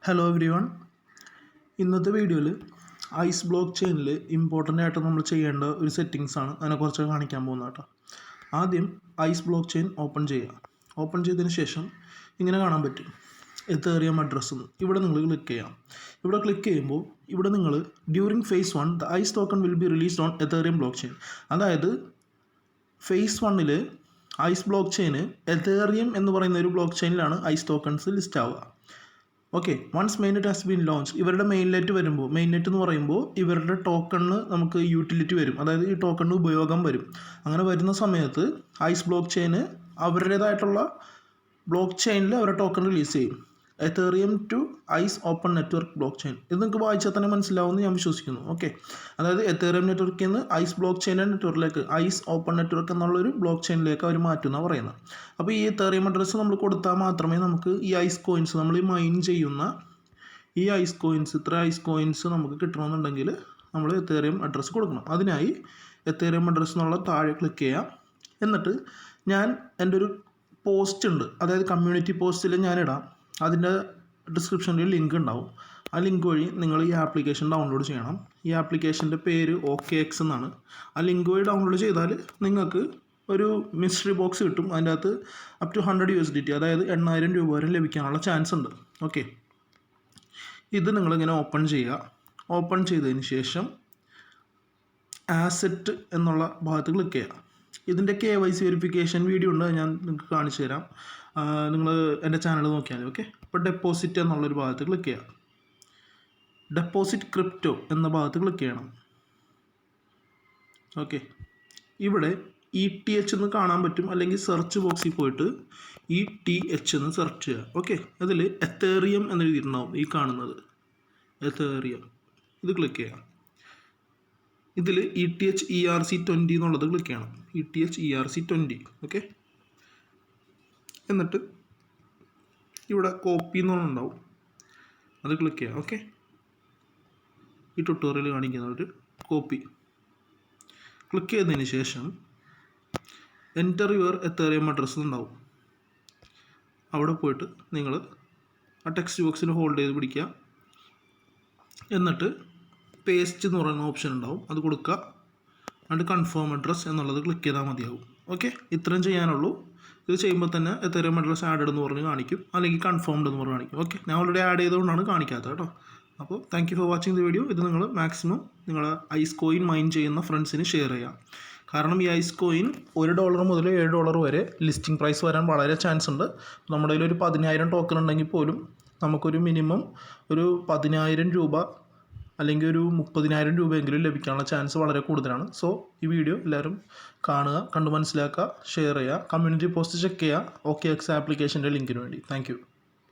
Hello every one. ഇന്നത്തെ വീഡിയോയിൽ ice block ചെയിനിൽ important ആയിട്ട് നമ്മൾ ചെയ്യേണ്ട ഒരു സെറ്റിങ്സ് ആണ് അതിനെക്കുറിച്ച് കാണിക്കാൻ പോകുന്നത് കേട്ടോ. ആദ്യം ഐസ് ബ്ലോക്ക് ചെയിൻ ഓപ്പൺ ചെയ്യുക. ഓപ്പൺ ചെയ്തതിന് ശേഷം ഇങ്ങനെ കാണാൻ പറ്റും എത്തേറിയം അഡ്രസ്സ് എന്ന്. ഇവിടെ നിങ്ങൾ ക്ലിക്ക് ചെയ്യാം. ഇവിടെ ക്ലിക്ക് ചെയ്യുമ്പോൾ ഇവിടെ നിങ്ങൾ during phase 1 the ice token will be released on ethereum blockchain. അതായത് phase 1 ice blockchain ethereum എന്ന് പറയുന്ന ഒരു ബ്ലോക്ക് ചെയിനിലാണ് ഐസ് ടോക്കൺസ് ലിസ്റ്റ് ആവുക. Okay, once mainnet has been launch, ഇവരുടെ മെയിൻനെറ്റ് വരുമ്പോൾ, മെയിൻനെറ്റ് എന്ന് പറയുമ്പോൾ ഇവരുടെ ടോക്കണിന് നമുക്ക് യൂട്ടിലിറ്റി വരും, അതായത് ഈ ടോക്കണിന് ഉപയോഗം വരും. അങ്ങനെ വരുന്ന സമയത്ത് ഐസ് ബ്ലോക്ക് ചെയിന് അവരുടേതായിട്ടുള്ള ബ്ലോക്ക് ചെയിനിൽ അവരുടെ ടോക്കൺ റിലീസ് ചെയ്യും. Ethereum two is open network block chain. ഇത് നിങ്ങൾക്ക് വായിച്ചാൽ തന്നെ മനസ്സിലാവുമെന്ന് ഞാൻ വിശ്വസിക്കുന്നു. ഓക്കെ, അതായത് എത്തേറിയം നെറ്റ്വർക്കിൽ നിന്ന് ഐസ് ബ്ലോക്ക് ചെയിൻ നെറ്റ്വർക്കിലേക്ക് ഐസ് ഓപ്പൺ നെറ്റ്വർക്ക് എന്നുള്ളൊരു ബ്ലോക്ക് ചെയിനിലേക്ക് അവർ മാറ്റുമെന്നാണ് പറയുന്നത്. അപ്പോൾ ഈ എത്തേറിയം അഡ്രസ്സ് നമ്മൾ കൊടുത്താൽ മാത്രമേ നമുക്ക് ഈ ഐസ് കോയിൻസ്, നമ്മൾ ഈ മൈൻ ചെയ്യുന്ന ഈ ഐസ് കോയിൻസ്, ഇത്ര ഐസ് കോയിൻസ് നമുക്ക് കിട്ടണമെന്നുണ്ടെങ്കിൽ നമ്മൾ എത്തേറിയം അഡ്രസ്സ് കൊടുക്കണം. അതിനായി എത്തേറിയം അഡ്രസ്സ് എന്നുള്ള താഴെ ക്ലിക്ക് ചെയ്യാം. എന്നിട്ട് ഞാൻ എൻ്റെ ഒരു പോസ്റ്റ് ഉണ്ട്, അതായത് കമ്മ്യൂണിറ്റി പോസ്റ്റിൽ ഞാനിടാം. അതിൻ്റെ ഡിസ്ക്രിപ്ഷനിൽ ലിങ്ക് ഉണ്ടാവും. ആ ലിങ്ക് വഴി നിങ്ങൾ ഈ ആപ്ലിക്കേഷൻ ഡൗൺലോഡ് ചെയ്യണം. ഈ ആപ്ലിക്കേഷൻ്റെ പേര് OKX എന്നാണ്. ആ ലിങ്ക് വഴി ഡൗൺലോഡ് ചെയ്താൽ നിങ്ങൾക്ക് ഒരു മിസ്റ്ററി ബോക്സ് കിട്ടും. അതിൻ്റെ അകത്ത് അപ് ടു 100 USDT, അതായത് 8000 രൂപ വരെ ലഭിക്കാനുള്ള ചാൻസ് ഉണ്ട്. ഓക്കെ, ഇത് നിങ്ങളിങ്ങനെ ഓപ്പൺ ചെയ്യുക. ഓപ്പൺ ചെയ്തതിന് ശേഷം ആസെറ്റ് എന്നുള്ള ഭാഗത്ത് ക്ലിക്ക് ചെയ്യുക. ഇതിൻ്റെ KYC വെരിഫിക്കേഷൻ വീഡിയോ ഉണ്ട്, ഞാൻ നിങ്ങൾക്ക് കാണിച്ചു തരാം. നിങ്ങൾ എൻ്റെ ചാനൽ നോക്കിയാൽ. ഓക്കെ, ഇപ്പോൾ ഡെപ്പോസിറ്റ് എന്നുള്ളൊരു ഭാഗത്ത് ക്ലിക്ക് ചെയ്യാം. ഡെപ്പോസിറ്റ് ക്രിപ്റ്റോ എന്ന ഭാഗത്ത് ക്ലിക്ക് ചെയ്യണം. ഓക്കെ, ഇവിടെ ETH എന്ന് കാണാൻ പറ്റും, അല്ലെങ്കിൽ സെർച്ച് ബോക്സിൽ പോയിട്ട് ETH എന്ന് സെർച്ച് ചെയ്യുക. ഓക്കെ, അതിൽ എത്തേറിയം എന്ന് എഴുതിയിട്ടുണ്ടാവും, ഈ കാണുന്നത് എത്തേറിയം. ഇത് ക്ലിക്ക് ചെയ്യാം. ഇതിൽ ETH ERC20 എന്നുള്ളത് ക്ലിക്ക് ചെയ്യണം. ETH ERC20. ഓക്കെ, എന്നിട്ട് ഇവിടെ കോപ്പി എന്നുണ്ടാവും, അത് ക്ലിക്ക് ചെയ്യാം. ഓക്കെ, ഈ ട്യൂട്ടോറിയൽ കാണിക്കുന്ന ഒരു കോപ്പി ക്ലിക്ക് ചെയ്തതിന് ശേഷം എൻ്റർ യുവർ എത്തേറിയം അഡ്രസ്സ് ഉണ്ടാവും. അവിടെ പോയിട്ട് നിങ്ങൾ ആ ടെക്സ്റ്റ് ബോക്സിൽ ഹോൾഡ് ചെയ്ത് പിടിക്കുക. എന്നിട്ട് പേസ്റ്റ് എന്ന് പറയുന്ന ഓപ്ഷൻ ഉണ്ടാവും, അത് കൊടുക്കുക. എന്നിട്ട് കൺഫേം അഡ്രസ്സ് എന്നുള്ളത് ക്ലിക്ക് ചെയ്താൽ മതിയാവും. ഓക്കെ, ഇത്രയും ചെയ്യാനുള്ളൂ. ഇത് ചെയ്യുമ്പോൾ തന്നെ എത്തേറിയം അഡ്രസ്സ് ആഡഡ് എന്ന് പറഞ്ഞ് കാണിക്കും, അല്ലെങ്കിൽ കൺഫേംഡ് എന്ന് പറഞ്ഞ് കാണിക്കും. ഓക്കെ, ഞാൻ ഓൾറെഡി ആഡ് ചെയ്തുകൊണ്ടാണ് കാണിക്കാത്തത് കേട്ടോ. അപ്പോൾ thank you for watching the video. ഇത് നിങ്ങൾ മാക്സിമം നിങ്ങൾ ഐസ് കോയിൻ മൈൻ ചെയ്യുന്ന ഫ്രണ്ട്സിന് ഷെയർ ചെയ്യാം. കാരണം ഈ ഐസ് കോയിൻ $1 മുതൽ $7 വരെ ലിസ്റ്റിംഗ് പ്രൈസ് വരാൻ വളരെ ചാൻസ് ഉണ്ട്. നമ്മുടെ കയ്യിൽ ഒരു 10,000 ടോക്കൺ ഉണ്ടെങ്കിൽ പോലും നമുക്കൊരു മിനിമം ഒരു 10,000 രൂപ അല്ലെങ്കിൽ ഒരു 30,000 രൂപയെങ്കിലും ലഭിക്കാനുള്ള ചാൻസ് വളരെ കൂടുതലാണ്. സോ ഈ വീഡിയോ എല്ലാവരും കാണുക, കണ്ട് മനസ്സിലാക്കുക, ഷെയർ ചെയ്യുക, കമ്മ്യൂണിറ്റി പോസ്റ്റ് ചെക്ക് ചെയ്യുക OKX ആപ്ലിക്കേഷൻ്റെ ലിങ്കിന് വേണ്ടി. Thank you.